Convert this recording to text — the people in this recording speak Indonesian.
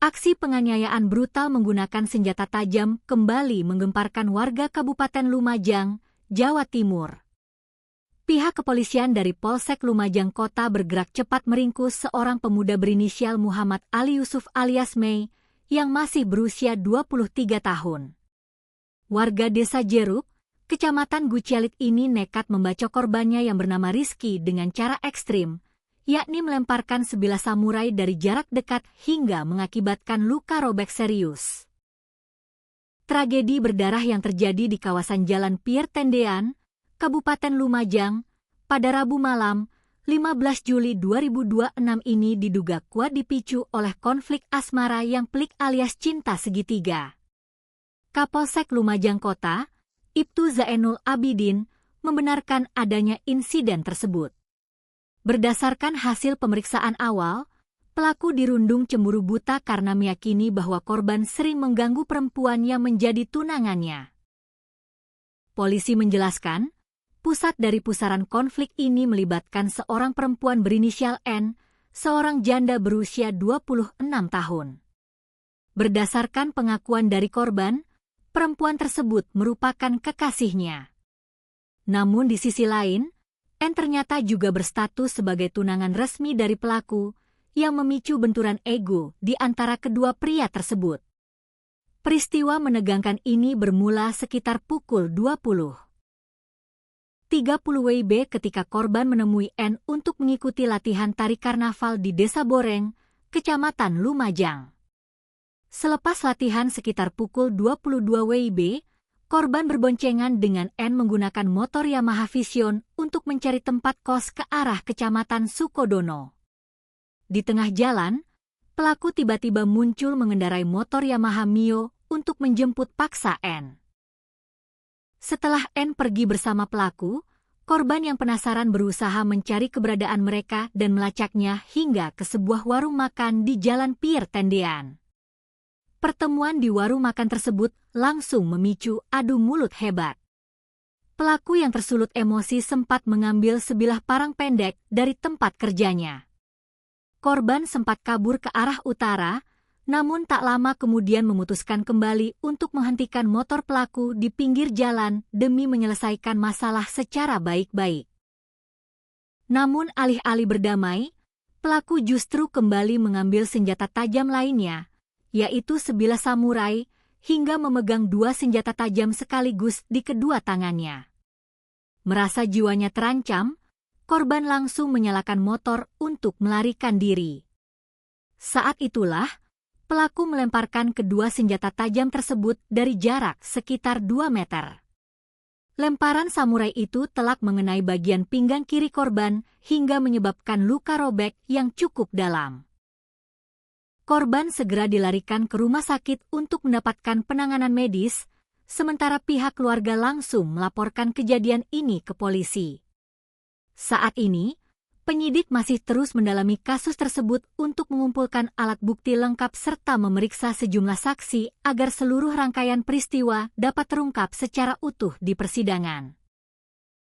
Aksi penganiayaan brutal menggunakan senjata tajam kembali menggemparkan warga Kabupaten Lumajang, Jawa Timur. Pihak kepolisian dari Polsek Lumajang Kota bergerak cepat meringkus seorang pemuda berinisial Muhammad Ali Yusuf alias Mei yang masih berusia 23 tahun. Warga Desa Jeruk, Kecamatan Gucialit ini nekat membacok korbannya yang bernama Rizky dengan cara ekstrim, yakni melemparkan sebilah samurai dari jarak dekat hingga mengakibatkan luka robek serius. Tragedi berdarah yang terjadi di kawasan Jalan Pier Tendean, Kabupaten Lumajang, pada Rabu malam, 15 Juli 2026 ini diduga kuat dipicu oleh konflik asmara yang pelik alias cinta segitiga. Kapolsek Lumajang Kota, Ibtu Zainul Abidin, membenarkan adanya insiden tersebut. Berdasarkan hasil pemeriksaan awal, pelaku dirundung cemburu buta karena meyakini bahwa korban sering mengganggu perempuan yang menjadi tunangannya. Polisi menjelaskan, pusat dari pusaran konflik ini melibatkan seorang perempuan berinisial N, seorang janda berusia 26 tahun. Berdasarkan pengakuan dari korban, perempuan tersebut merupakan kekasihnya. Namun di sisi lain, N ternyata juga berstatus sebagai tunangan resmi dari pelaku yang memicu benturan ego di antara kedua pria tersebut. Peristiwa menegangkan ini bermula sekitar pukul 20.30 WIB ketika korban menemui N untuk mengikuti latihan tari karnaval di Desa Boreng, Kecamatan Lumajang. Selepas latihan sekitar pukul 22 WIB, korban berboncengan dengan N menggunakan motor Yamaha Vision untuk mencari tempat kos ke arah Kecamatan Sukodono. Di tengah jalan, pelaku tiba-tiba muncul mengendarai motor Yamaha Mio untuk menjemput paksa N. Setelah N pergi bersama pelaku, korban yang penasaran berusaha mencari keberadaan mereka dan melacaknya hingga ke sebuah warung makan di Jalan Pier Tendean. Pertemuan di warung makan tersebut langsung memicu adu mulut hebat. Pelaku yang tersulut emosi sempat mengambil sebilah parang pendek dari tempat kerjanya. Korban sempat kabur ke arah utara, namun tak lama kemudian memutuskan kembali untuk menghentikan motor pelaku di pinggir jalan demi menyelesaikan masalah secara baik-baik. Namun alih-alih berdamai, pelaku justru kembali mengambil senjata tajam lainnya, yaitu sebilah samurai, hingga memegang dua senjata tajam sekaligus di kedua tangannya. Merasa jiwanya terancam, korban langsung menyalakan motor untuk melarikan diri. Saat itulah, pelaku melemparkan kedua senjata tajam tersebut dari jarak sekitar 2 meter. Lemparan samurai itu telak mengenai bagian pinggang kiri korban hingga menyebabkan luka robek yang cukup dalam. Korban segera dilarikan ke rumah sakit untuk mendapatkan penanganan medis, sementara pihak keluarga langsung melaporkan kejadian ini ke polisi. Saat ini, penyidik masih terus mendalami kasus tersebut untuk mengumpulkan alat bukti lengkap serta memeriksa sejumlah saksi agar seluruh rangkaian peristiwa dapat terungkap secara utuh di persidangan.